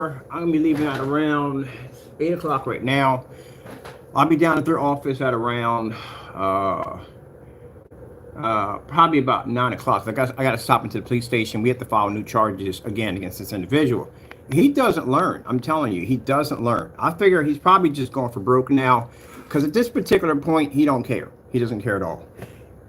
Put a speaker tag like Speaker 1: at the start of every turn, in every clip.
Speaker 1: I'm gonna be leaving at around 8 o'clock right now. I'll be down at their office at around uh, probably about 9 o'clock. I got to stop into the police station. We have to file new charges again against this individual. He doesn't learn. I'm telling you, he doesn't learn. I figure he's probably just going for broke now, because at this particular point, he don't care. He doesn't care at all.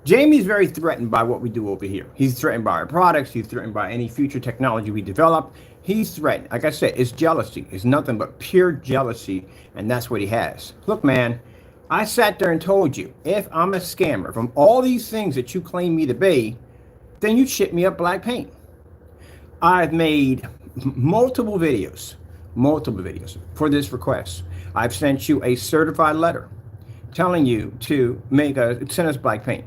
Speaker 1: Jamie's very threatened by what we do over here. He's threatened by our products. He's threatened by any future technology we develop. He's threatened. Like I said, it's jealousy. It's nothing but pure jealousy, and that's what he has. Look, man, I sat there and told you, if I'm a scammer from all these things that you claim me to be, then you ship me up black paint. I've made multiple videos for this request. I've sent you a certified letter telling you to send us black paint.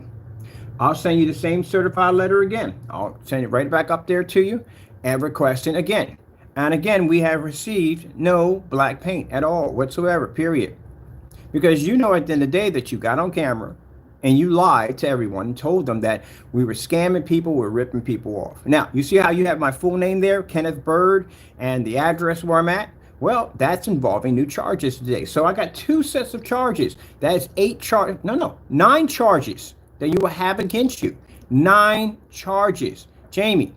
Speaker 1: I'll send you the same certified letter again. I'll send it right back up there to you and requesting again. And again, we have received no black paint at all whatsoever, period. Because you know at the end of the day that you got on camera and you lied to everyone and told them that we were scamming people, we're ripping people off. Now, you see how you have my full name there, Kenneth Bird, and the address where I'm at? Well, that's involving new charges today. So I got two sets of charges. That's 9 charges that you will have against you. 9 charges. Jamie,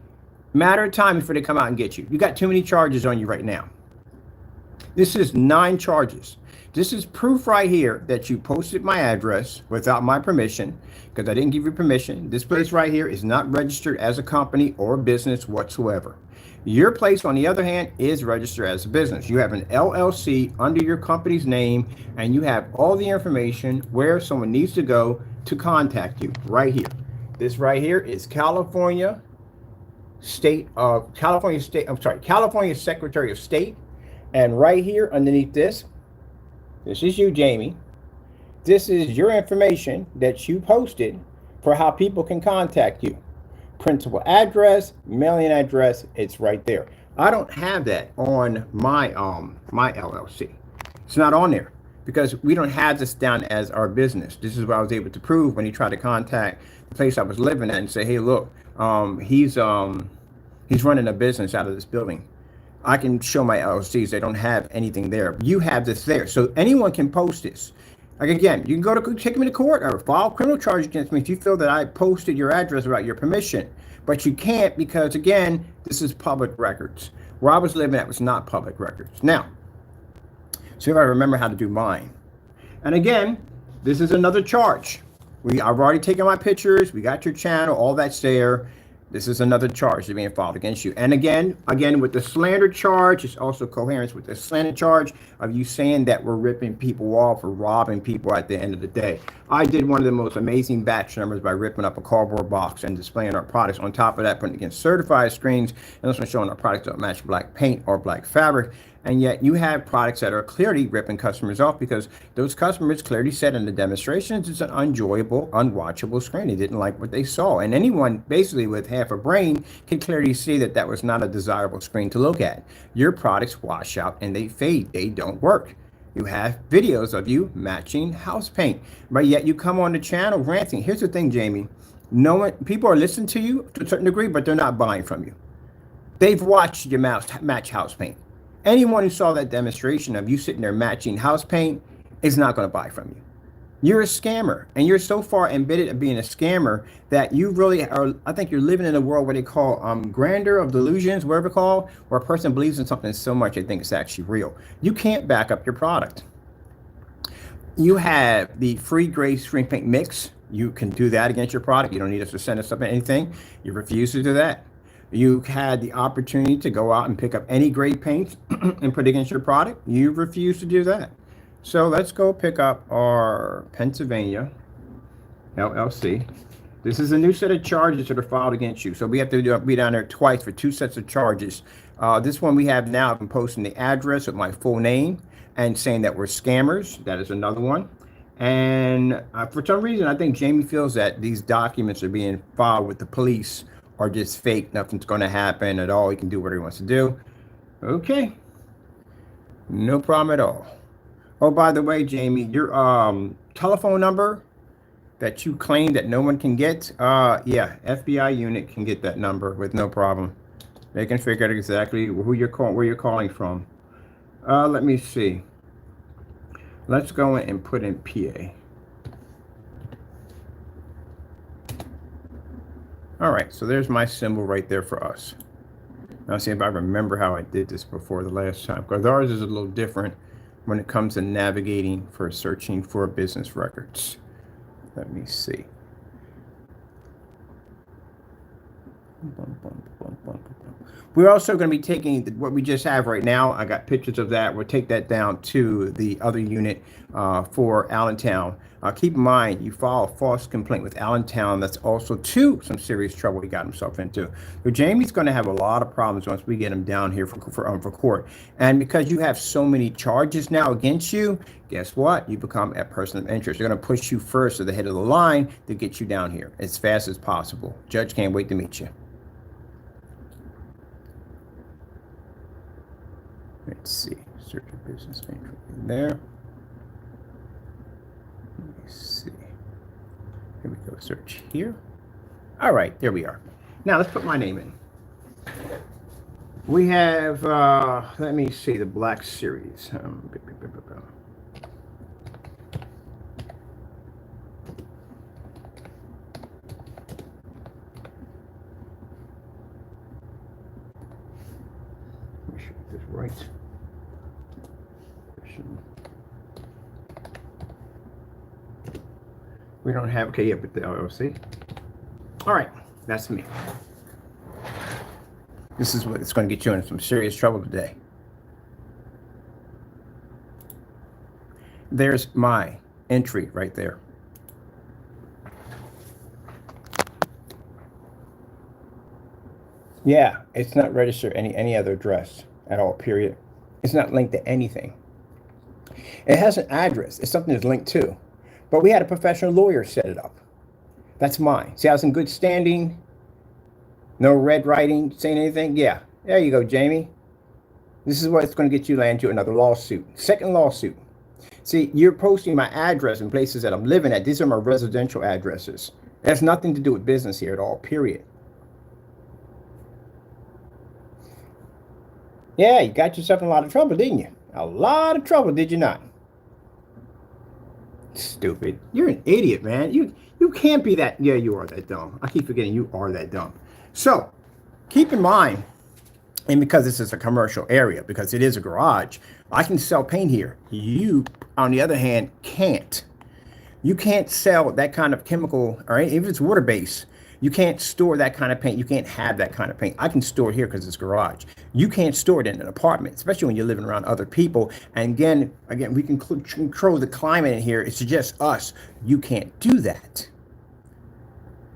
Speaker 1: matter of time before they come out and get you. You got too many charges on you right now. This is 9 charges. This is proof right here that you posted my address without my permission, because I didn't give you permission. This place right here is not registered as a company or business whatsoever. Your place, on the other hand, is registered as a business. You have an LLC under your company's name, and you have all the information where someone needs to go to contact you right here. This right here is California Secretary of State. And right here underneath this is you, Jamie. This is your information that you posted for how people can contact you. Principal address, mailing address, it's right there. I don't have that on my my LLC. It's not on there because we don't have this down as our business. This is what I was able to prove when he tried to contact the place I was living at and say, hey, look, he's running a business out of this building. I can show my LLCs. They don't have anything there. You have this there. So anyone can post this. Like again, you can go to take me to court or file criminal charge against me if you feel that I posted your address without your permission. But you can't because, again, this is public records. Where I was living at was not public records. Now, see if I remember how to do mine. And again, this is another charge. I've already taken my pictures. We got your channel. All that's there. This is another charge that's being filed against you. And again, with the slander charge, it's also coherence with the slander charge of you saying that we're ripping people off or robbing people at the end of the day. I did one of the most amazing batch numbers by ripping up a cardboard box and displaying our products. On top of that, putting against certified screens and also showing our products don't match black paint or black fabric. And yet you have products that are clearly ripping customers off because those customers clearly said in the demonstrations it's an unenjoyable, unwatchable screen. They didn't like what they saw. And anyone basically with half a brain can clearly see that that was not a desirable screen to look at. Your products wash out and they fade. They don't work. You have videos of you matching house paint, but yet you come on the channel ranting. Here's the thing, Jamie. People are listening to you to a certain degree, but they're not buying from you. They've watched you match house paint. Anyone who saw that demonstration of you sitting there matching house paint is not going to buy from you. You're a scammer, and you're so far embedded in being a scammer that you really are. I think you're living in a world where they call grandeur of delusions, whatever it's called, where a person believes in something so much they think it's actually real. You can't back up your product. You have the free gray screen paint mix. You can do that against your product. You don't need us to send us up anything. You refuse to do that. You had the opportunity to go out and pick up any gray paint and put it against your product. You refuse to do that. So let's go pick up our Pennsylvania LLC. This is a new set of charges that are filed against you. So we have to be down there twice for 2 sets of charges. This one we have now, I'm posting the address with my full name and saying that we're scammers. That is another one. And for some reason, I think Jamie feels that these documents are being filed with the police are just fake. Nothing's going to happen at all. He can do whatever he wants to do. Okay. No problem at all. Oh, by the way, Jamie, your telephone number that you claim that no one can get, yeah, FBI unit can get that number with no problem. They can figure out exactly who you're calling, where you're calling from. Let me see. Let's go in and put in PA. All right, so there's my symbol right there for us. Now see if I remember how I did this before the last time, because ours is a little different when it comes to navigating for searching for business records. Let me see. We're also going to be taking what we just have right now. I got pictures of that. We'll take that down to the other unit for Allentown. Keep in mind, you file a false complaint with Allentown. That's also some serious trouble he got himself into. So Jamie's going to have a lot of problems once we get him down here for court. And because you have so many charges now against you, guess what? You become a person of interest. They're going to push you first to the head of the line to get you down here as fast as possible. Judge can't wait to meet you. Let's see, search a business venture there. Let me see. Here we go, search here. All right, there we are. Now let's put my name in. We have, let me see, the Black Series. Let me show this right. We don't have, okay, yeah, but the LLC. All right, that's me. This is what it's going to get you in some serious trouble today. There's my entry right there. Yeah, it's not registered any other address at all, period. It's not linked to anything. It has an address. It's something that's linked to. But we had a professional lawyer set it up. That's mine. See, I was in good standing. No red writing, saying anything. Yeah, there you go, Jamie. This is what's going to get you land you another lawsuit. Second lawsuit. See, you're posting my address in places that I'm living at. These are my residential addresses. It has nothing to do with business here at all, period. Yeah, you got yourself in a lot of trouble, didn't you? A lot of trouble, did you not? Stupid. You're an idiot, man. You can't be that. Yeah, you are that dumb. I keep forgetting you are that dumb. So keep in mind, and because this is a commercial area, because it is a garage, I can sell paint here. You, on the other hand, can't. You can't sell that kind of chemical, all right? If it's water-based, you can't store that kind of paint. You can't have that kind of paint. I can store it here because it's garage. You can't store it in an apartment, especially when you're living around other people. And again, we can control the climate in here. It's just us. You can't do that.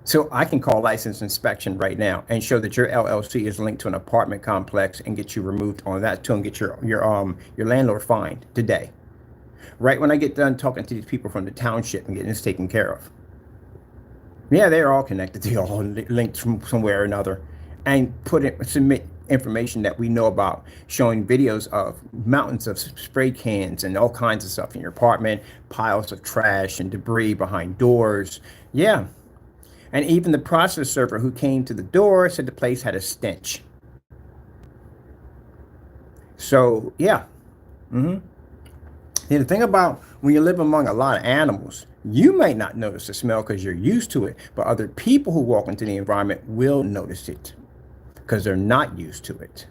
Speaker 1: So I can call license inspection right now and show that your LLC is linked to an apartment complex and get you removed on that too and get your landlord fined today. Right when I get done talking to these people from the township and getting this taken care of. Yeah, they're all connected. They all linked from somewhere or another, and submit information that we know about, showing videos of mountains of spray cans and all kinds of stuff in your apartment, piles of trash and debris behind doors. Yeah, and even the process server who came to the door said the place had a stench. So yeah, Yeah, the thing about when you live among a lot of animals, you might not notice the smell because you're used to it, but other people who walk into the environment will notice it because they're not used to it.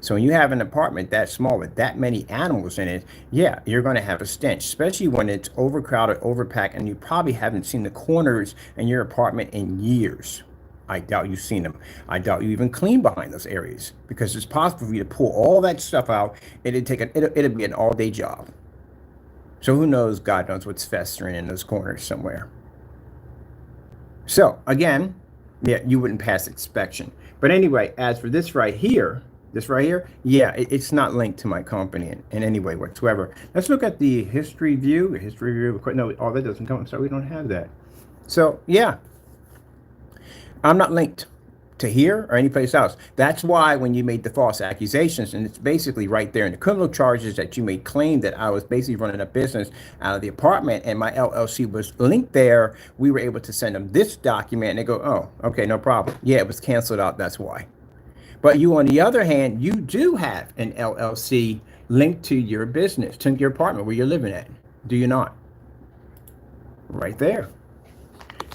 Speaker 1: So when you have an apartment that small with that many animals in it, yeah, you're going to have a stench, especially when it's overcrowded, overpacked, and you probably haven't seen the corners in your apartment in years. I doubt you've seen them. I doubt you even clean behind those areas because it's possible for you to pull all that stuff out. It'd be an all-day job. So who knows? God knows what's festering in those corners somewhere. So again, yeah, you wouldn't pass inspection. But anyway, as for this right here, yeah, it's not linked to my company in any way whatsoever. Let's look at the history view. No, all that doesn't come. So we don't have that. So yeah, I'm not linked to here or any place else. That's why when you made the false accusations, and it's basically right there in the criminal charges that you made claim that I was basically running a business out of the apartment and my LLC was linked there, we were able to send them this document and they go, oh, okay, no problem. Yeah, it was canceled out, that's why. But you, on the other hand, you do have an LLC linked to your business, to your apartment where you're living at. Do you not? Right there.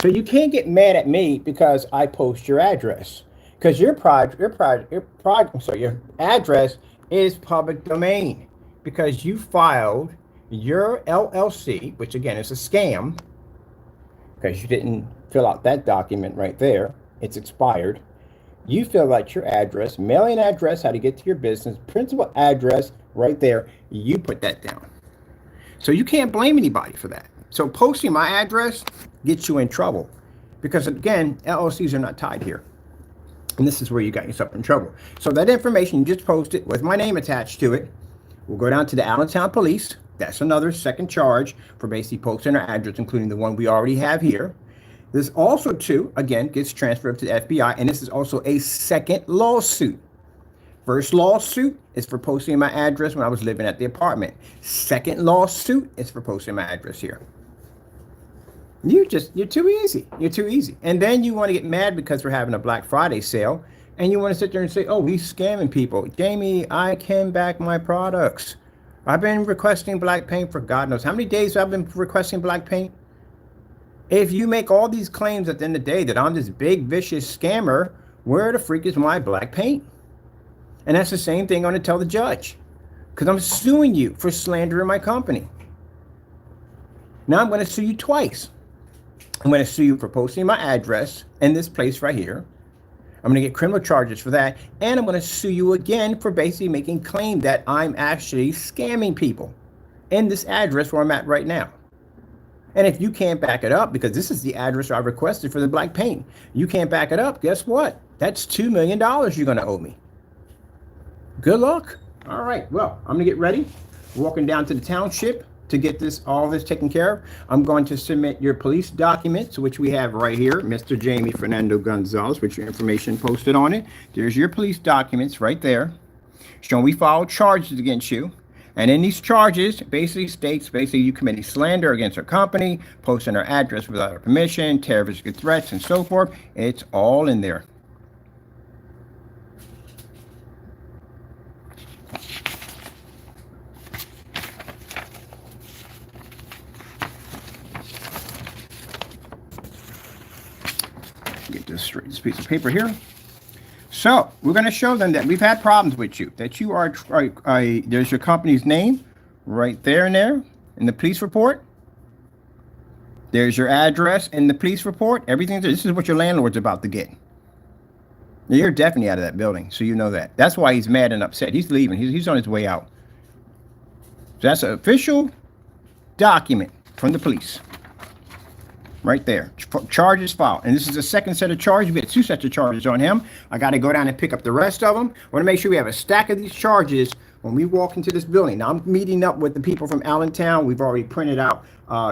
Speaker 1: So you can't get mad at me because I post your address, because your address is public domain, because you filed your LLC, which again is a scam, because you didn't fill out that document right there. It's expired. You fill out your address, mailing address, how to get to your business, principal address right there. You put that down. So you can't blame anybody for that. So posting my address gets you in trouble, because again, LLCs are not tied here. And this is where you got yourself in trouble. So that information you just posted with my name attached to it will go down to the Allentown police. That's another second charge for basically posting our address, including the one we already have here. This also, too, again, gets transferred to the FBI, and this is also a second lawsuit. First lawsuit is for posting my address when I was living at the apartment. Second lawsuit is for posting my address here. You're too easy. You're too easy. And then you want to get mad because we're having a Black Friday sale, and you want to sit there and say, oh, he's scamming people. Jamie, I can back my products. I've been requesting black paint for God knows how many days I've been requesting black paint. If you make all these claims at the end of the day that I'm this big, vicious scammer, where the freak is my black paint? And that's the same thing I'm going to tell the judge, because I'm suing you for slandering my company. Now I'm going to sue you twice. I'm going to sue you for posting my address in this place right here. I'm going to get criminal charges for that. And I'm going to sue you again for basically making claim that I'm actually scamming people in this address where I'm at right now. And if you can't back it up, because this is the address I requested for the black paint, you can't back it up, guess what? That's $2 million you're going to owe me. Good luck. All right, well, I'm going to get ready. Walking down to the township to get all this taken care of. I'm going to submit your police documents, which we have right here, Mr. Jaime Fernando Gonzalez, with your information posted on it. There's your police documents right there, showing we filed charges against you. And in these charges, basically states, you committing slander against our company, posting our address without our permission, terroristic threats, and so forth. It's all in there. Get this straight, this piece of paper here. So we're going to show them that we've had problems with you, that you are, there's your company's name right there and there in the police report. There's your address in the police report. Everything, this is what your landlord's about to get. You're definitely out of that building, so you know that. That's why he's mad and upset. He's leaving. He's on his way out. So that's an official document from the police. Right there, charges filed. And this is the second set of charges. We had 2 sets of charges on him. I got to go down and pick up the rest of them. I want to make sure we have a stack of these charges when we walk into this building. Now, I'm meeting up with the people from Allentown. We've already printed out,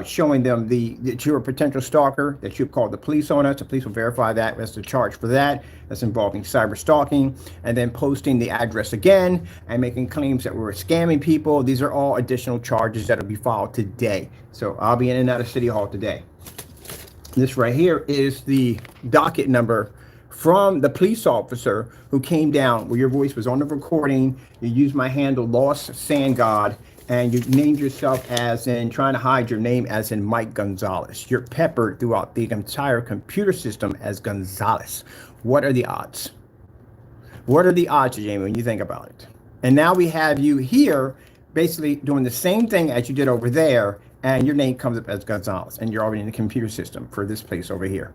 Speaker 1: showing them that you're a potential stalker, that you've called the police on us. The police will verify that. That's the charge for that. That's involving cyber stalking, and then posting the address again and making claims that we're scamming people. These are all additional charges that will be filed today. So I'll be in and out of City Hall today. This right here is the docket number from the police officer who came down, where your voice was on the recording. You used my handle, Lost Sand God, and you named yourself as in, trying to hide your name as in Mike Gonzalez. You're peppered throughout the entire computer system as Gonzalez. What are the odds? What are the odds, Jamie, when you think about it? And now we have you here basically doing the same thing as you did over there, and your name comes up as Gonzalez, and you're already in the computer system for this place over here.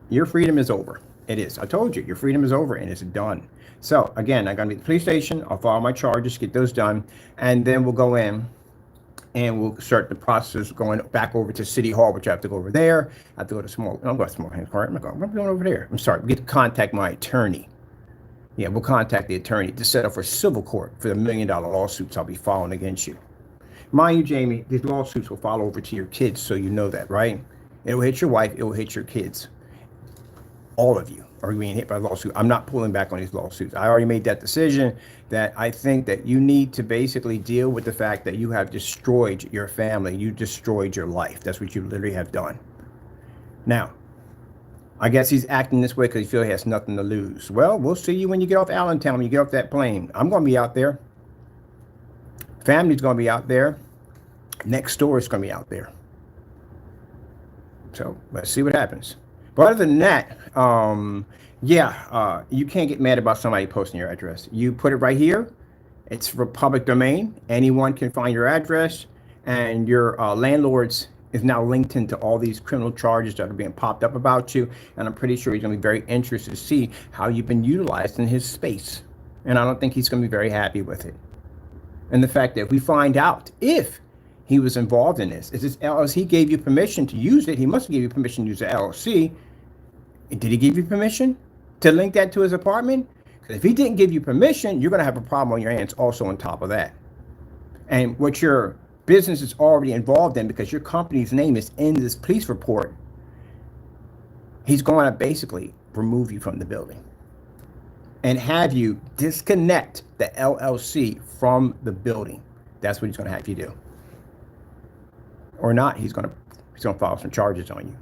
Speaker 1: Your freedom is over. It is. I told you, your freedom is over, and it's done. So, again, I'm going to be at the police station. I'll file my charges, get those done, and then we'll go in, and we'll start the process going back over to City Hall, which I have to go over there. I have to go to small, I'm going to small hands court. I'm going over there. I'm sorry. We get to contact my attorney. Yeah, we'll contact the attorney to set up for civil court for the $1 million lawsuits I'll be filing against you. Mind you, Jamie, these lawsuits will fall over to your kids, so you know that, right? It will hit your wife. It will hit your kids. All of you are being hit by a lawsuit. I'm not pulling back on these lawsuits. I already made that decision, that I think that you need to basically deal with the fact that you have destroyed your family. You destroyed your life. That's what you literally have done. Now, I guess he's acting this way because he feels he has nothing to lose. Well, we'll see you when you get off Allentown, when you get off that plane. I'm going to be out there. Family's going to be out there. Next door is going to be out there. So let's see what happens. But other than that, you can't get mad about somebody posting your address. You put it right here. It's for public domain. Anyone can find your address, and your landlord's is now linked into all these criminal charges that are being popped up about you. And I'm pretty sure he's going to be very interested to see how you've been utilized in his space. And I don't think he's going to be very happy with it. And the fact that if we find out if he was involved in this, is this LLC gave you permission to use it? He must have gave you permission to use the LLC. Did he give you permission to link that to his apartment? Because if he didn't give you permission, you're going to have a problem on your hands also on top of that. And what your business is already involved in, because your company's name is in this police report, he's going to basically remove you from the building and have you disconnect the LLC from the building. That's what he's going to have you do. Or not, he's going to file some charges on you.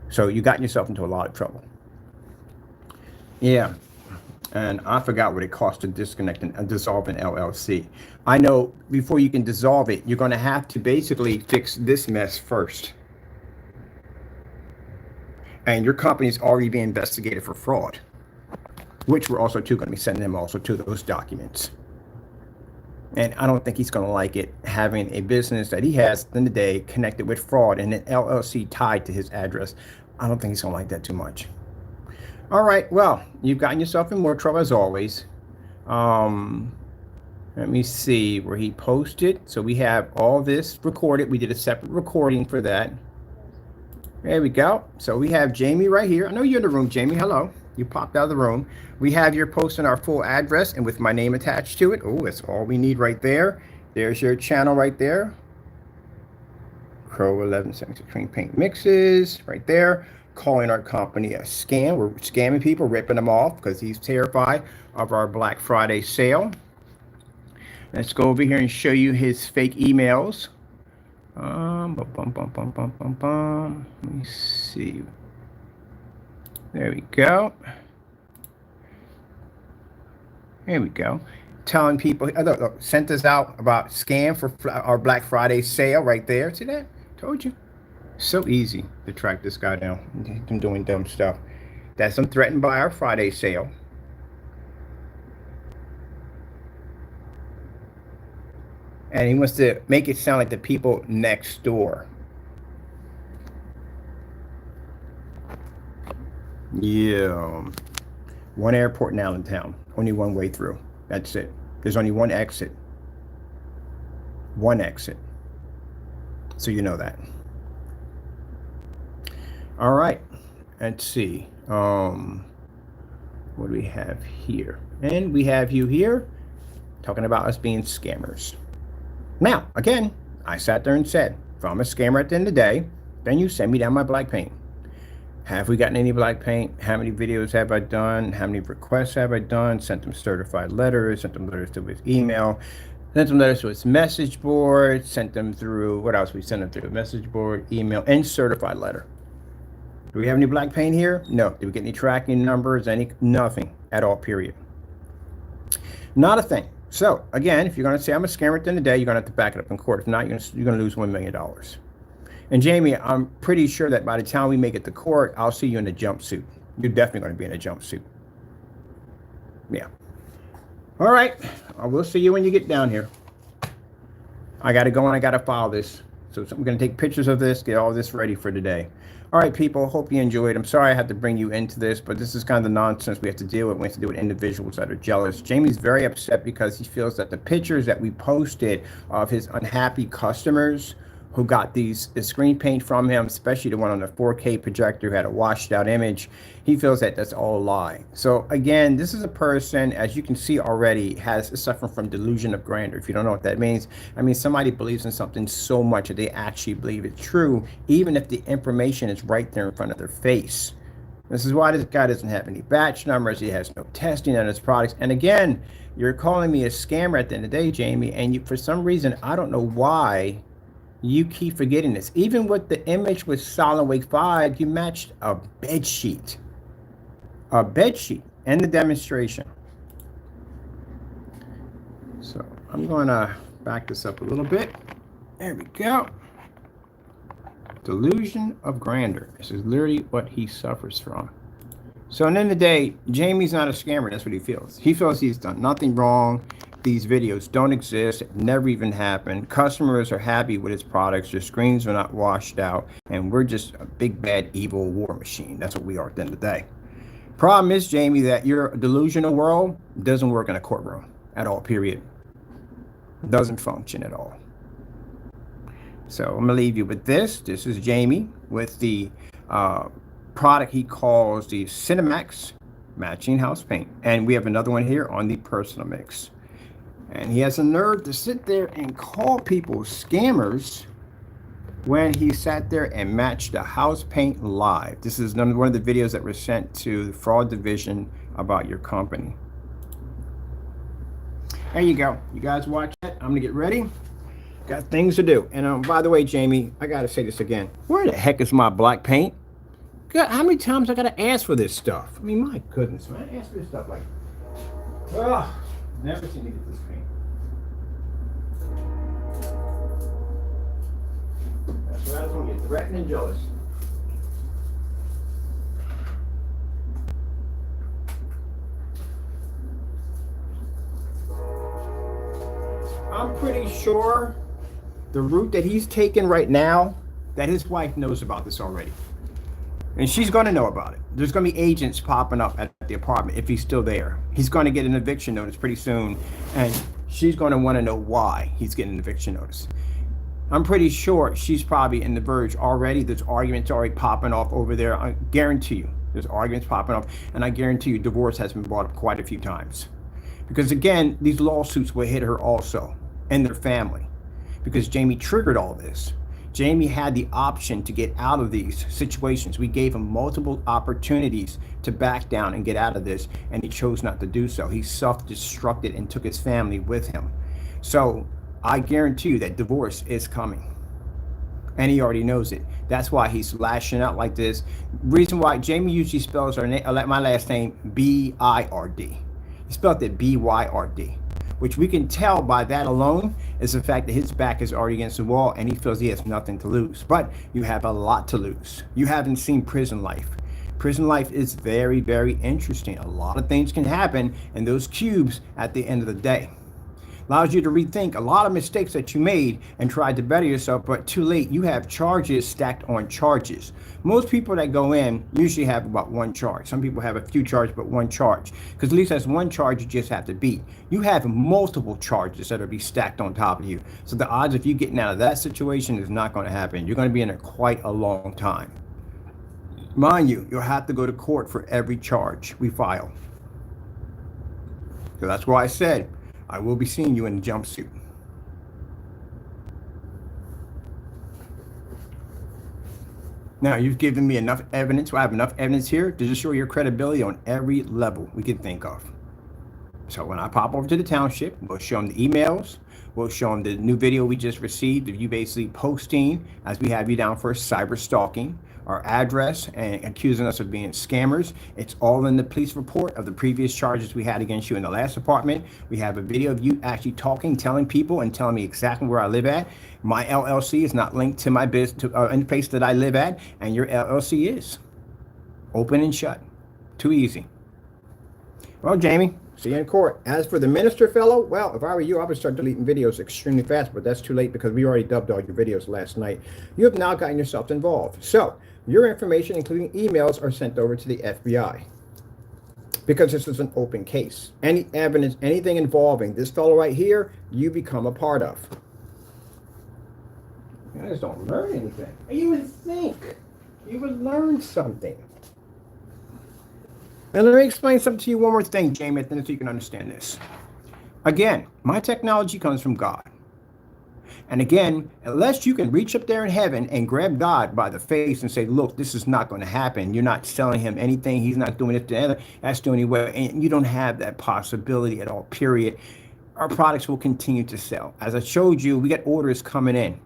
Speaker 1: So you got yourself into a lot of trouble. Yeah. And I forgot what it costs to disconnect and dissolve an LLC. I know before you can dissolve it, you're going to have to basically fix this mess first. And your company's already being investigated for fraud, which we're also going to be sending him also to those documents. And I don't think he's going to like it, having a business that he has in the day connected with fraud and an LLC tied to his address. I don't think he's going to like that too much. All right, well, you've gotten yourself in more trouble as always. Let me see where he posted. So we have all this recorded. We did a separate recording for that. There we go. So we have Jaime right here. I know you're in the room, Jaime. Hello. You popped out of the room. We have your post and our full address and with my name attached to it. Oh, that's all we need right there. There's your channel right there. Crow 1176 Cream Paint Mixes right there. Calling our company a scam. We're scamming people, ripping them off because he's terrified of our Black Friday sale. Let's go over here and show you his fake emails. Let me see. There we go. Here we go. Telling people, sent us out about scam for our Black Friday sale right there. See that? Told you. So easy to track this guy down. Him doing dumb stuff. That's him threatened by our Friday sale. And he wants to make it sound like the people next door. Yeah. One airport in Allentown. Only one way through. That's it. There's only one exit. One exit. So you know that. All right. Let's see. What do we have here? And we have you here talking about us being scammers. Now, again, I sat there and said, if I'm a scammer at the end of the day, then you send me down my black paint. Have we gotten any black paint? How many videos have I done? How many requests have I done? Sent them certified letters, sent them letters to his email, sent them letters to his message board, sent them through, what else? We sent them through the message board, email, and certified letter. Do we have any black paint here? No. Did we get any tracking numbers? Nothing at all, period. Not a thing. So, again, if you're going to say I'm a scammer at the end of the day, you're going to have to back it up in court. If not, you're going to lose $1 million. And Jaime, I'm pretty sure that by the time we make it to court, I'll see you in a jumpsuit. You're definitely going to be in a jumpsuit. Yeah. All right. I will see you when you get down here. I got to go and I got to file this. So I'm going to take pictures of this, get all this ready for today. All right, people, hope you enjoyed. I'm sorry I had to bring you into this, but this is kind of the nonsense we have to deal with. We have to deal with individuals that are jealous. Jaime's very upset because he feels that the pictures that we posted of his unhappy customers who got the screen paint from him, especially the one on the 4K projector who had a washed out image, he feels that that's all a lie. So again, this is a person, as you can see already, has suffering from delusion of grandeur. If you don't know what that means, I mean, somebody believes in something so much that they actually believe it's true, even if the information is right there in front of their face. This is why this guy doesn't have any batch numbers. He has no testing on his products. And again, you're calling me a scammer at the end of the day, Jaime, and you, for some reason, I don't know why You keep forgetting this. Even with the image with Silent Wake 5, you matched a bed sheet. A bed sheet in the demonstration. So I'm going to back this up a little bit. There we go. Delusion of grandeur. This is literally what he suffers from. So at the end of the day, Jamie's not a scammer. That's what he feels. He feels he's done nothing wrong. These videos don't exist, never even happened. Customers are happy with his products. Their screens are not washed out. And we're just a big, bad, evil war machine. That's what we are at the end of the day. Problem is, Jamie, that your delusional world doesn't work in a courtroom at all, period. It doesn't function at all. So I'm going to leave you with this. This is Jamie with the product he calls the CINEMAX matching house paint. And we have another one here on the personal mix. And he has a nerve to sit there and call people scammers when he sat there and matched the house paint live. This is one of the videos that were sent to the fraud division about your company. There you go. You guys watch it. I'm going to get ready. Got things to do. And by the way, Jamie, I got to say this again. Where the heck is my black paint? God, how many times I got to ask for this stuff? I mean, my goodness, man. I ask for this stuff like, oh, never seen me get this paint. That's right. I was going to get threatened and jealous. I'm pretty sure the route that he's taking right now, that his wife knows about this already. And she's going to know about it. There's going to be agents popping up at the apartment if he's still there. He's going to get an eviction notice pretty soon. And she's going to want to know why he's getting an eviction notice. I'm pretty sure she's probably in the verge already. There's arguments already popping off over there. I guarantee you there's arguments popping off. And I guarantee you divorce has been brought up quite a few times. Because again, these lawsuits will hit her also and their family. Because Jamie triggered all this. Jamie had the option to get out of these situations. We gave him multiple opportunities to back down and get out of this, and he chose not to do so. He self-destructed and took his family with him. So I guarantee you that divorce is coming. And he already knows it. That's why he's lashing out like this. Reason why Jamie usually spells my last name B-I-R-D. He spelled it B-Y-R-D. Which we can tell by that alone is the fact that his back is already against the wall and he feels he has nothing to lose. But you have a lot to lose. You haven't seen prison life. Prison life is very, very interesting. A lot of things can happen in those cubes at the end of the day. Allows you to rethink a lot of mistakes that you made and tried to better yourself, but too late. You have charges stacked on charges. Most people that go in usually have about one charge. Some people have a few charges, but one charge. Because at least that's one charge you just have to beat. You have multiple charges that will be stacked on top of you. So the odds of you getting out of that situation is not going to happen. You're going to be in there quite a long time. Mind you, you'll have to go to court for every charge we file. So that's why I said, I will be seeing you in a jumpsuit. Now, you've given me enough evidence. I have enough evidence here to just show your credibility on every level we can think of. So when I pop over to the township, we'll show them the emails. We'll show them the new video we just received of you basically posting, as we have you down for cyber stalking, our address, and accusing us of being scammers. It's all in the police report of the previous charges we had against you in the last apartment. We have a video of you actually talking, telling people, and telling me exactly where I live at. My LLC is not linked to my business, in the place that I live at, and your LLC is. Open and shut. Too easy. Well, Jamie, see you in court. As for the minister fellow, well, if I were you, I would start deleting videos extremely fast, but that's too late because we already dubbed all your videos last night. You have now gotten yourself involved. So your information, including emails, are sent over to the FBI because this is an open case. Any evidence, anything involving this fellow right here, you become a part of. You guys don't learn anything. You would think you would learn something. And let me explain something to you one more thing, Jamie, so you can understand this. Again, my technology comes from God. And again, unless you can reach up there in heaven and grab God by the face and say, look, this is not going to happen. You're not selling him anything. He's not doing it to other. That's the only way. And you don't have that possibility at all, period. Our products will continue to sell. As I showed you, we got orders coming in.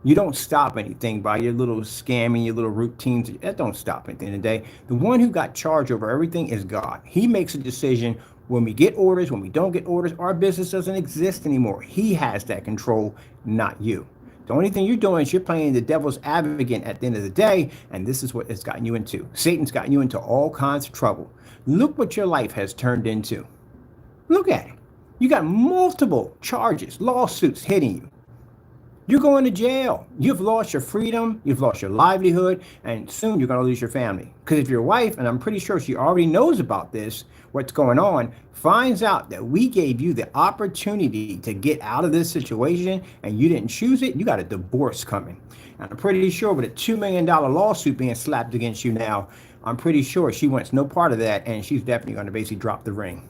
Speaker 1: You don't stop anything by your little scamming, your little routines. That don't stop anything today. The one who got charge over everything is God. He makes a decision when we get orders, when we don't get orders. Our business doesn't exist anymore. He has that control, not you. The only thing you're doing is you're playing the devil's advocate at the end of the day, and this is what it's gotten you into. Satan's gotten you into all kinds of trouble. Look what your life has turned into. Look at it. You got multiple charges, lawsuits hitting you. You're going to jail. You've lost your freedom. You've lost your livelihood. And soon you're going to lose your family. Because if your wife, and I'm pretty sure she already knows about this, what's going on, finds out that we gave you the opportunity to get out of this situation and you didn't choose it, you got a divorce coming. And I'm pretty sure with a $2 million lawsuit being slapped against you now, I'm pretty sure she wants no part of that. And she's definitely going to basically drop the ring.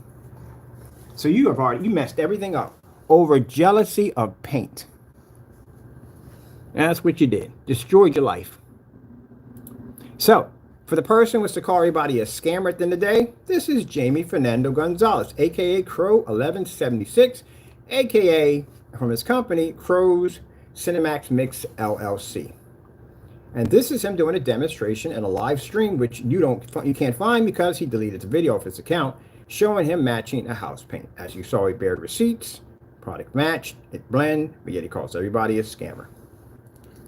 Speaker 1: So you messed everything up over jealousy of paint. That's what you did. Destroyed your life. So, for the person who wants to call everybody a scammer at the end of the day, this is Jaime Fernando Gonzalez, a.k.a. Crow 1176, a.k.a. from his company, Crow's CINEMAX Mix LLC. And this is him doing a demonstration and a live stream, which you can't find because he deleted the video of his account, showing him matching a house paint. As you saw, he bared receipts, product matched, it blend, but yet he calls everybody a scammer.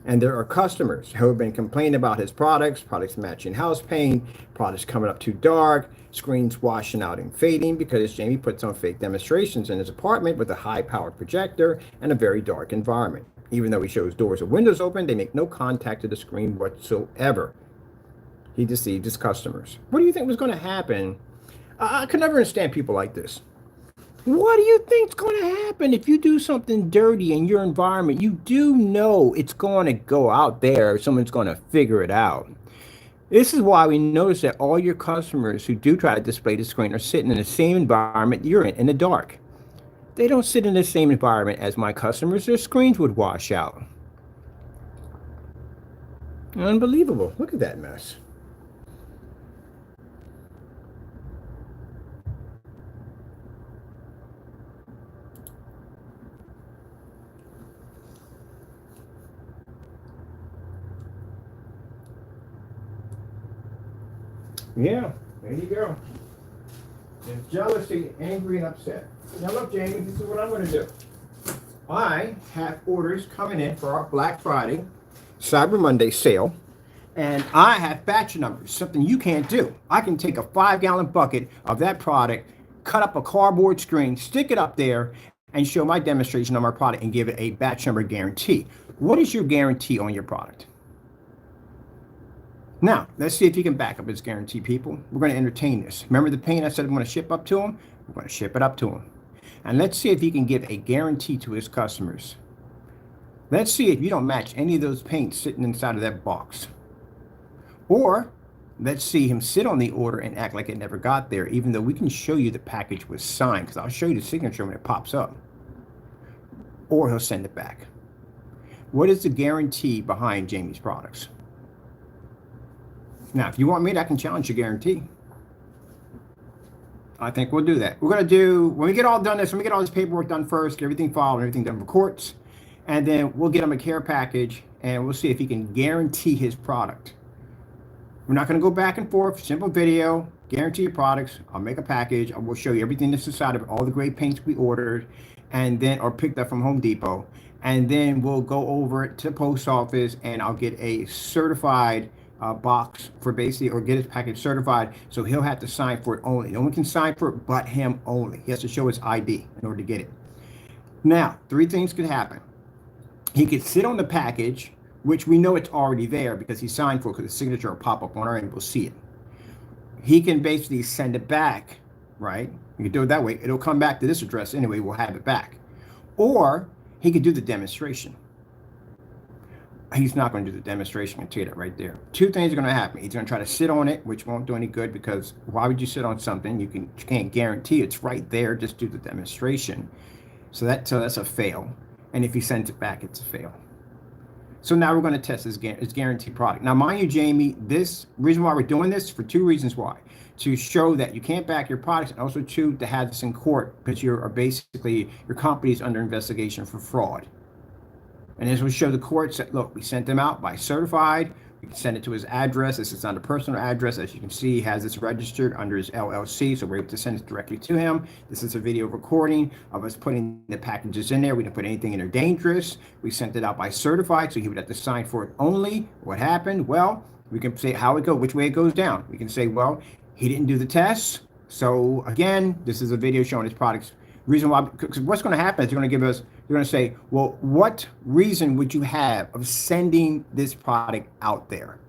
Speaker 1: And there are customers who have been complaining about his products matching house paint, products coming up too dark, screens washing out and fading because Jaime puts on fake demonstrations in his apartment with a high-powered projector and a very dark environment. Even though he shows doors and windows open, they make no contact to the screen whatsoever. He deceived his customers. What do you think was going to happen? I could never understand people like this. What do you think's going to happen if you do something dirty in your environment? You do know it's going to go out there. Someone's going to figure it out. This is why we notice that all your customers who do try to display the screen are sitting in the same environment you're in the dark. They don't sit in the same environment as my customers. Their screens would wash out. Unbelievable. Look at that mess. Yeah, there you go. There's jealousy, angry, and upset. Now look, Jaime, this is what I'm going to do. I have orders coming in for our Black Friday, Cyber Monday sale, and I have batch numbers, something you can't do. I can take a 5-gallon bucket of that product, cut up a cardboard screen, stick it up there, and show my demonstration on my product and give it a batch number guarantee. What is your guarantee on your product? Now, let's see if you can back up his guarantee, people. We're going to entertain this. Remember the paint I said I'm going to ship up to him? We're going to ship it up to him. And let's see if he can give a guarantee to his customers. Let's see if you don't match any of those paints sitting inside of that box. Or let's see him sit on the order and act like it never got there, even though we can show you the package was signed, because I'll show you the signature when it pops up. Or he'll send it back. What is the guarantee behind Jaime's products? Now, if you want me to, I can challenge your guarantee. I think we'll do that. We're going to do, when we get all done this, when we get all this paperwork done first, get everything filed and everything done for courts, and then we'll get him a care package, and we'll see if he can guarantee his product. We're not going to go back and forth. Simple video, guarantee your products. I'll make a package. I will show you everything that's inside of it, all the great paints we ordered, and then, or picked up from Home Depot. And then we'll go over it to the post office, and I'll get a certified box for basically, or get his package certified, so he'll have to sign for it only. No one can sign for it but him only. He has to show his ID in order to get it. Now, 3 things could happen. He could sit on the package, which we know it's already there because he signed for it, because the signature will pop up on our end, we'll see it. He can basically send it back, right? You can do it that way. It'll come back to this address anyway, we'll have it back. Or he could do the demonstration. He's not going to do the demonstration. I can tell you that right there. 2 things are going to happen. He's going to try to sit on it, which won't do any good, because why would you sit on something you can't guarantee it's right there? Just do the demonstration. So that's a fail. And if he sends it back, it's a fail. So now we're going to test his guaranteed product. Now, mind you, Jaime, this reason why we're doing this for 2 reasons why. To show that you can't back your products, and also 2, to have this in court, because your company is under investigation for fraud. And this will show the courts that, look, we sent them out by certified. We can send it to his address. This is not a personal address. As you can see, he has this registered under his LLC, so we're able to send it directly to him. This is a video recording of us putting the packages in there. We didn't put anything in there dangerous. We sent it out by certified, so he would have to sign for it only. What happened? Well, we can say how it goes, which way it goes down. We can say, well, he didn't do the tests. So again, this is a video showing his products. Reason why, because what's going to happen is they're going to give us, they're going to say, well, what reason would you have of sending this product out there?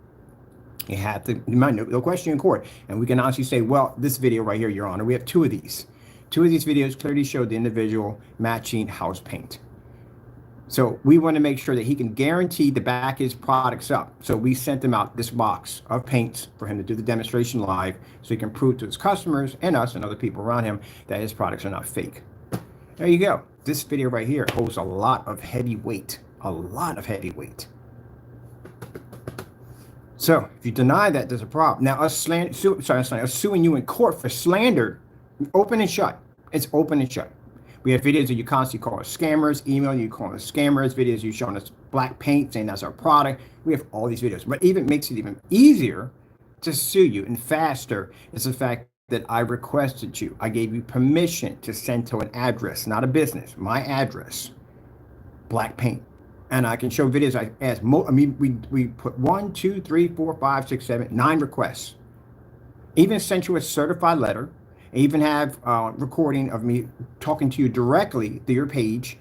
Speaker 1: You have to, no question in court. And we can honestly say, well, this video right here, Your Honor, we have two of these. Two of these videos clearly show the individual matching house paint. So we want to make sure that he can guarantee to back his products up. So we sent him out this box of paints for him to do the demonstration live so he can prove to his customers and us and other people around him that his products are not fake. There you go. This video right here holds a lot of heavy weight, a lot of heavy weight. So if you deny that, there's a problem. Now us suing you in court for slander, open and shut. It's open and shut. We have videos that you constantly call us scammers, email you calling us scammers, videos you showing us black paint saying that's our product. We have all these videos. What even makes it even easier to sue you and faster is the fact that I requested you. I gave you permission to send to an address, not a business, my address, black paint. And I can show videos. I asked, we put 1, 2, 3, 4, 5, 6, 7, 9 requests. Even sent you a certified letter. I even have recording of me talking to you directly through your page,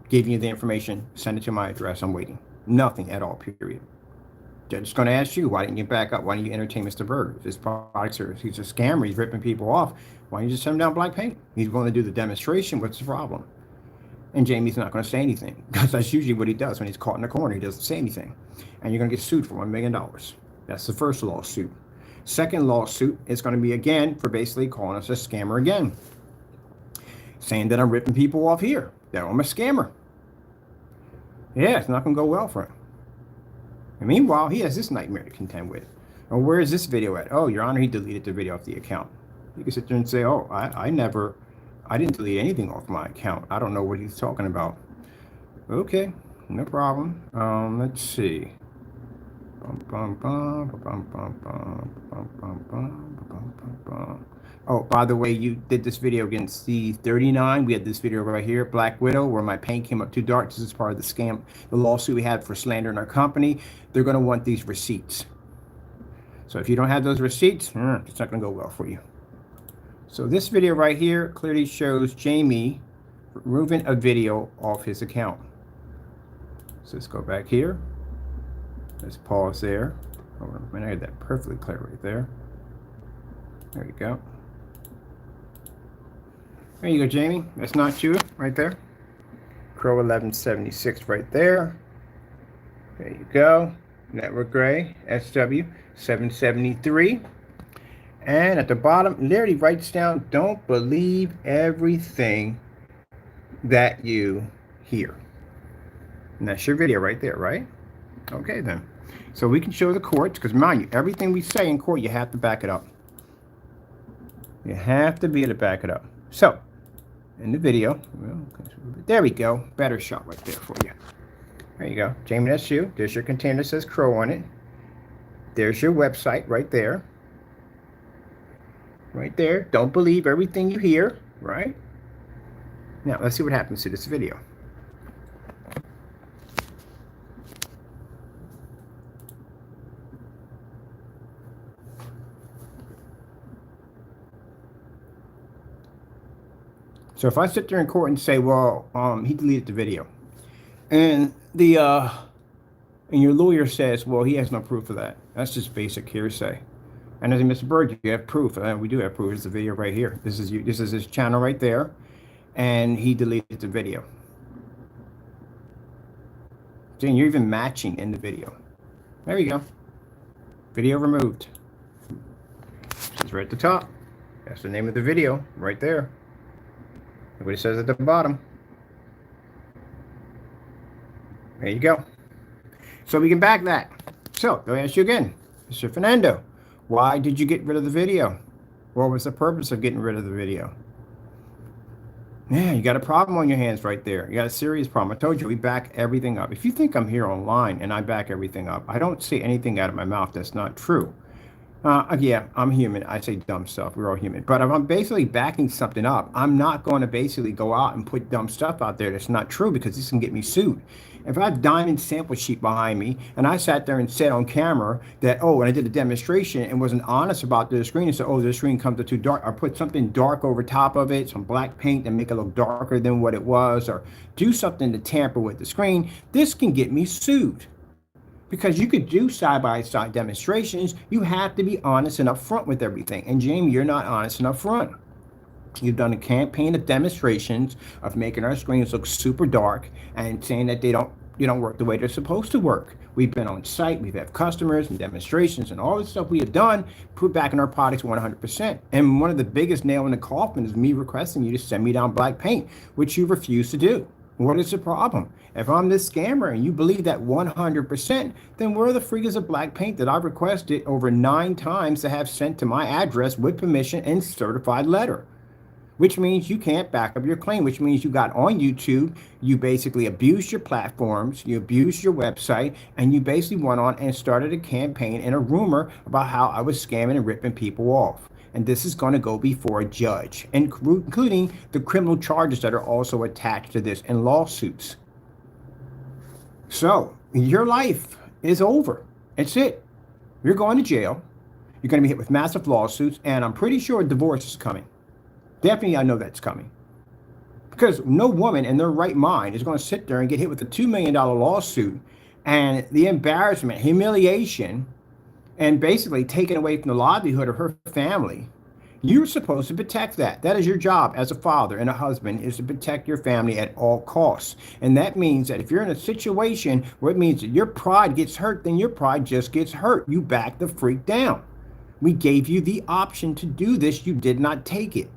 Speaker 1: giving you the information, send it to my address. I'm waiting. Nothing at all, period. They're just going to ask you, why didn't you back up? Why didn't you entertain Mr. Berger? If his products are, he's a scammer, he's ripping people off. Why don't you just send him down black paint? He's going to do the demonstration. What's the problem? And Jamie's not going to say anything because that's usually what he does when he's caught in the corner. He doesn't say anything. And you're going to get sued for $1 million. That's the first lawsuit. Second lawsuit is going to be, again, for basically calling us a scammer again. Saying that I'm ripping people off here, that I'm a scammer. Yeah, it's not going to go well for him. And meanwhile, he has this nightmare to contend with. Oh, where is this video at? Oh, Your Honor, he deleted the video off the account. You can sit there and say, oh, I didn't delete anything off my account. I don't know what he's talking about. Okay, no problem. Let's see. Oh, by the way, you did this video against C39. We had this video right here, Black Widow, where my paint came up too dark. This is part of the scam, the lawsuit we had for slander in our company. They're going to want these receipts. So if you don't have those receipts, it's not going to go well for you. So this video right here clearly shows Jamie removing a video off his account. So let's go back here. Let's pause there. Hold on a minute, I had that perfectly clear right there. There you go. There you go, Jamie. That's not you right there. Crow 1176 right there. There you go. Network Gray, SW 773. And at the bottom, literally writes down, don't believe everything that you hear. And that's your video right there, right? Okay, then. So we can show the courts, because mind you, everything we say in court, you have to back it up. You have to be able to back it up. So, in the video, well, there we go. Better shot right there for you. There you go. Jamie, that's you. There's your container that says Crow on it. There's your website right there. Right there. Don't believe everything you hear, right? Now, let's see what happens to this video. So if I sit there in court and say, well, he deleted the video, and and your lawyer says, well, he has no proof of that. That's just basic hearsay. And I say, Mr. Bird, you have proof. We do have proof. It's the video right here. This is you. This is his channel right there, and he deleted the video. See, you're even matching in the video. There you go. Video removed. It's right at the top. That's the name of the video right there. Look what it says at the bottom. There you go. So we can back that. So, let me ask you again. Mr. Fernando, why did you get rid of the video? What was the purpose of getting rid of the video? Yeah, you got a problem on your hands right there. You got a serious problem. I told you we back everything up. If you think I'm here online and I back everything up, I don't say anything out of my mouth that's not true. Yeah, I'm human. I say dumb stuff. We're all human. But if I'm basically backing something up, I'm not going to basically go out and put dumb stuff out there that's not true because this can get me sued. If I have diamond sample sheet behind me and I sat there and said on camera that, oh, and I did a demonstration and wasn't honest about the screen and said, oh, the screen comes too dark, or put something dark over top of it, some black paint and make it look darker than what it was, or do something to tamper with the screen, this can get me sued. Because you could do side-by-side demonstrations, you have to be honest and upfront with everything. And Jamie, you're not honest and upfront. You've done a campaign of demonstrations of making our screens look super dark and saying that they don't work the way they're supposed to work. We've been on site, we've had customers and demonstrations and all the stuff we have done, put back in our products 100%. And one of the biggest nail in the coffin is me requesting you to send me down black paint, which you refuse to do. What is the problem? If I'm this scammer and you believe that 100%, then where are the freakers of black paint that I've requested over 9 times to have sent to my address with permission and certified letter? Which means you can't back up your claim, which means you got on YouTube, you basically abused your platforms, you abused your website, and you basically went on and started a campaign and a rumor about how I was scamming and ripping people off. And this is going to go before a judge, including the criminal charges that are also attached to this and lawsuits. So your life is over. It's it. You're going to jail. You're going to be hit with massive lawsuits, and I'm pretty sure divorce is coming. Definitely, I know that's coming. Because no woman in their right mind is going to sit there and get hit with a $2 million lawsuit and the embarrassment, humiliation, and basically taken away from the livelihood of her family. You're supposed to protect that. That is your job as a father and a husband, is to protect your family at all costs. And that means that if you're in a situation where it means that your pride gets hurt, then your pride just gets hurt. You back the freak down. We gave you the option to do this. You did not take it.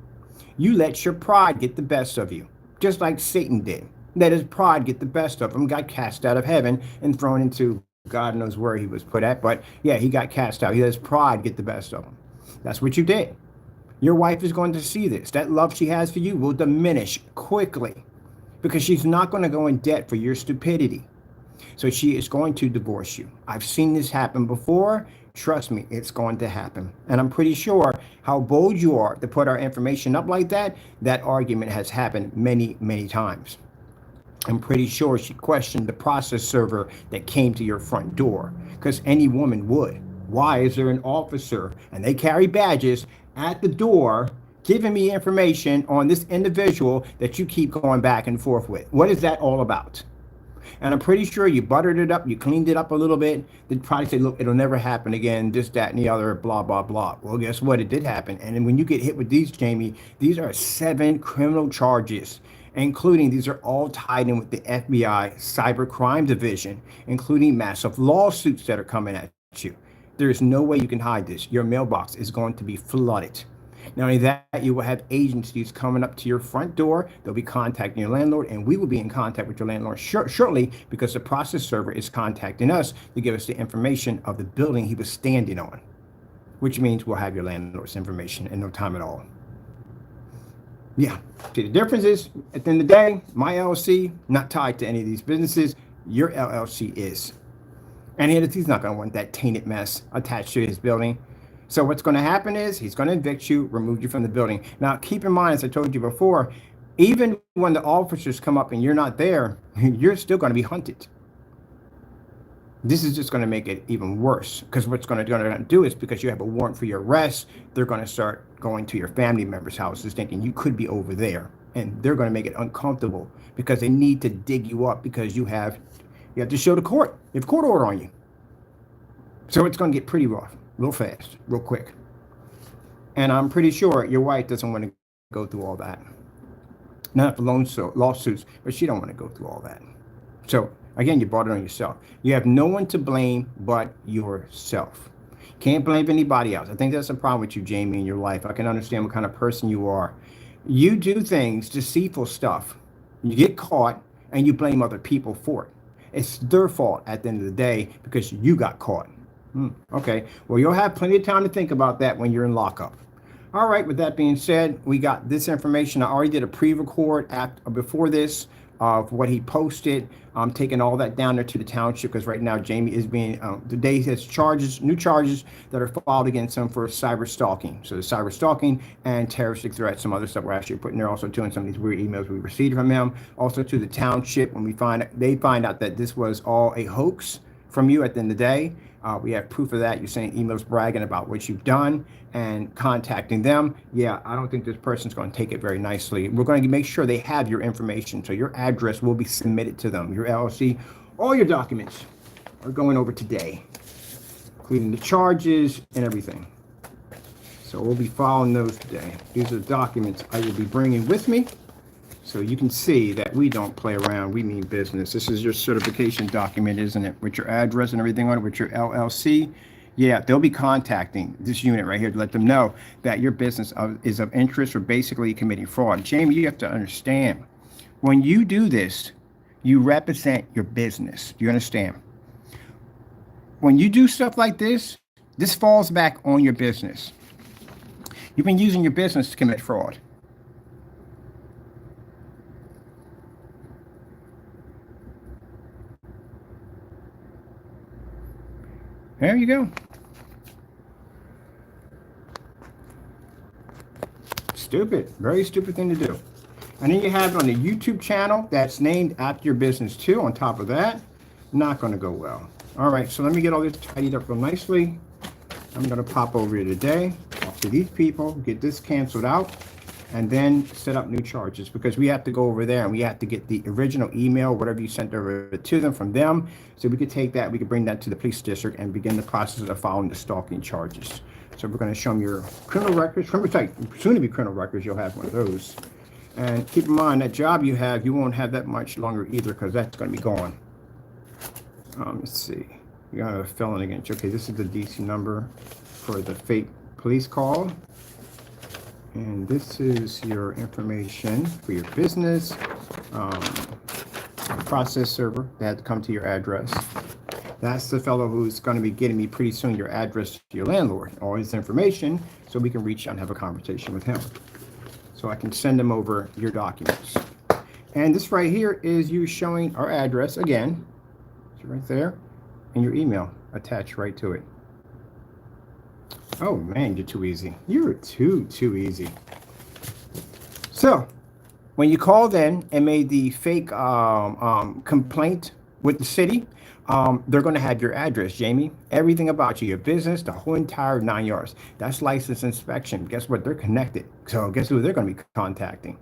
Speaker 1: You let your pride get the best of you, just like Satan did. Let his pride get the best of him, got cast out of heaven and thrown into God knows where he was put at, but yeah, he got cast out. He let his pride get the best of him. That's what you did. Your wife is going to see this. That love she has for you will diminish quickly because she's not going to go in debt for your stupidity. So she is going to divorce you. I've seen this happen before. Trust me, it's going to happen. And I'm pretty sure how bold you are to put our information up like that, that argument has happened many, many times. I'm pretty sure she questioned the process server that came to your front door, because any woman would. Why is there an officer and they carry badges at the door giving me information on this individual that you keep going back and forth with? What is that all about? And I'm pretty sure you buttered it up, you cleaned it up a little bit. They'd probably say, look, it'll never happen again, this, that, and the other, blah, blah, blah. Well, guess what? It did happen. And then when you get hit with these, Jamie, these are 7 criminal charges, including these are all tied in with the FBI cybercrime division, including massive lawsuits that are coming at you. There is no way you can hide this. Your mailbox is going to be flooded. Not only that, you will have agencies coming up to your front door. They'll be contacting your landlord, and we will be in contact with your landlord shortly, because the process server is contacting us to give us the information of the building he was standing on, which means we'll have your landlord's information in no time at all. Yeah. See, the difference is, at the end of the day, my LLC, not tied to any of these businesses. Your LLC is. And he's not going to want that tainted mess attached to his building. So what's going to happen is he's going to evict you, remove you from the building. Now, keep in mind, as I told you before, even when the officers come up and you're not there, you're still going to be hunted. This is just going to make it even worse, because what's going to do is, because you have a warrant for your arrest, they're going to start going to your family members' houses thinking you could be over there. And they're going to make it uncomfortable because they need to dig you up, because you have to show the court. You have a court order on you. So it's going to get pretty rough. Real fast, real quick. And I'm pretty sure your wife doesn't want to go through all that. Not for lawsuits, but she don't want to go through all that. So again, you brought it on yourself. You have no one to blame but yourself. Can't blame anybody else. I think that's a problem with you, Jamie, in your life. I can understand what kind of person you are. You do things, deceitful stuff. You get caught and you blame other people for it. It's their fault at the end of the day because you got caught. Okay, well, you'll have plenty of time to think about that when you're in lockup. All right, with that being said, we got this information. I already did a pre-record before this of what he posted. I'm taking all that down there to the township because right now Jamie is being, today has new charges that are filed against him for cyber stalking. So the cyber stalking and terroristic threats, some other stuff we're actually putting there also too, and some of these weird emails we received from him. Also to the township when they find out that this was all a hoax from you at the end of the day. We have proof of that. You're saying emails bragging about what you've done and contacting them. Yeah, I don't think this person's going to take it very nicely. We're going to make sure they have your information. So your address will be submitted to them. Your LLC, all your documents are going over today, including the charges and everything. So we'll be filing those today. These are the documents I will be bringing with me. So you can see that we don't play around. We mean business. This is your certification document, isn't it? With your address and everything on it, with your LLC. Yeah, they'll be contacting this unit right here to let them know that your business is of interest or basically committing fraud. Jamie, you have to understand, when you do this, you represent your business. Do you understand? When you do stuff like this falls back on your business. You've been using your business to commit fraud. There you go. Stupid, very stupid thing to do. And then you have it on the YouTube channel that's named after your business too. On top of that, not going to go well. All right, so let me get all this tidied up real nicely. I'm going to pop over here today, talk to these people, get this canceled out, and then set up new charges because we have to go over there and we have to get the original email, whatever you sent over to them from them. So we could take that, we could bring that to the police district and begin the process of filing the stalking charges. So we're going to show them your criminal records, soon to be criminal records, you'll have one of those. And keep in mind that job you have, you won't have that much longer either because that's going to be gone. Let's see, you got a felon against you. Okay, this is the DC number for the fake police call. And this is your information for your business, process server that had to come to your address. That's the fellow who's going to be getting me pretty soon your address to your landlord, all his information, so we can reach out and have a conversation with him. So I can send him over your documents. And this right here is you showing our address again. It's right there, and your email attached right to it. Oh man, you're too easy. You're too easy. So, when you called in and made the fake complaint with the city, they're going to have your address, Jamie. Everything about you, your business, the whole entire 9 yards. That's license inspection. Guess what? They're connected. So guess who they're going to be contacting?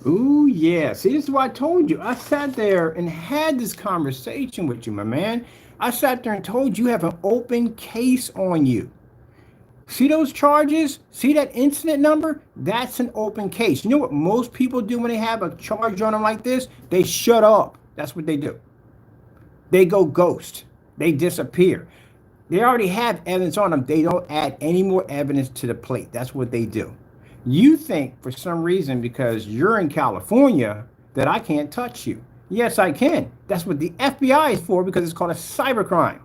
Speaker 1: Ooh, yeah. See, this is what I told you. I sat there and had this conversation with you, my man. I sat there and told you have an open case on you. See those charges? See that incident number? That's an open case. You know what most people do when they have a charge on them like this? They shut up. That's what they do. They go ghost. They disappear. They already have evidence on them. They don't add any more evidence to the plate. That's what they do. You think for some reason because you're in California that I can't touch you. Yes, I can. That's what the FBI is for because it's called a cybercrime.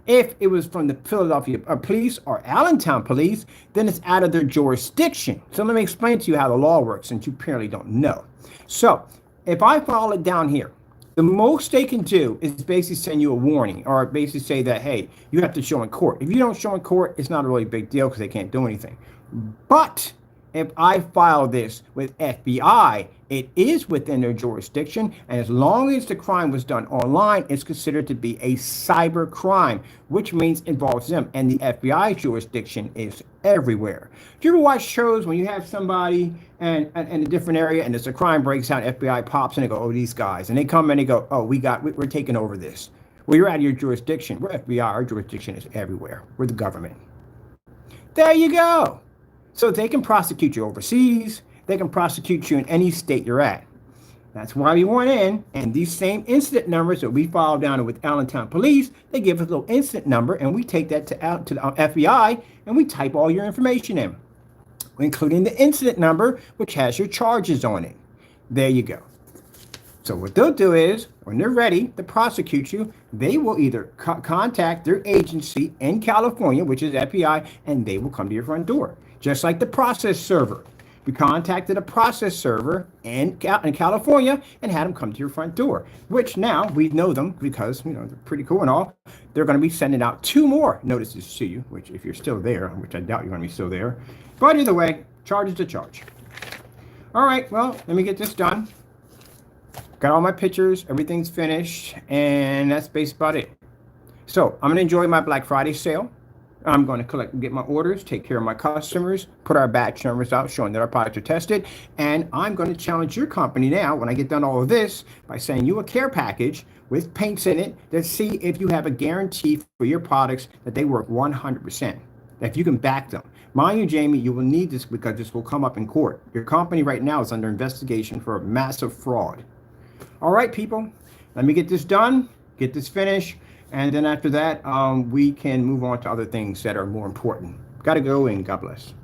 Speaker 1: If it was from the Philadelphia police or Allentown police, then it's out of their jurisdiction. So let me explain to you how the law works since you apparently don't know. So if I file it down here, the most they can do is basically send you a warning or basically say that, hey, you have to show in court. If you don't show in court, it's not a really big deal because they can't do anything. But if I file this with FBI, it is within their jurisdiction, and as long as the crime was done online, it's considered to be a cyber crime, which means involves them, and the FBI jurisdiction is everywhere. Do you ever watch shows when you have somebody in a different area and there's a crime breaks out, FBI pops and they go, oh, these guys, and they come and they go, oh, we're taking over this. Well, you're out of your jurisdiction. We're FBI, our jurisdiction is everywhere. We're the government. There you go. So they can prosecute you overseas. They can prosecute you in any state you're at. That's why we went in, and these same incident numbers that we filed down with Allentown Police, they give us a little incident number, and we take that to the FBI, and we type all your information in, including the incident number, which has your charges on it. There you go. So what they'll do is, when they're ready to prosecute you, they will either contact their agency in California, which is FBI, and they will come to your front door. Just like the process server. We contacted a process server in California and had them come to your front door, which now we know them because, you know, they're pretty cool and all. They're going to be sending out 2 more notices to you, which if you're still there, which I doubt you're going to be still there. But either way, charge is a charge. All right, well, let me get this done. Got all my pictures, everything's finished, and that's basically about it. So I'm going to enjoy my Black Friday sale. I'm going to collect and get my orders, take care of my customers, put our batch numbers out showing that our products are tested, and I'm going to challenge your company now when I get done all of this by sending you a care package with paints in it to see if you have a guarantee for your products that they work 100%, if you can back them. Mind you, Jamie, you will need this because this will come up in court. Your company right now is under investigation for a massive fraud. All right, people, let me get this done, get this finished. And then after that, we can move on to other things that are more important. Got to go, and God bless.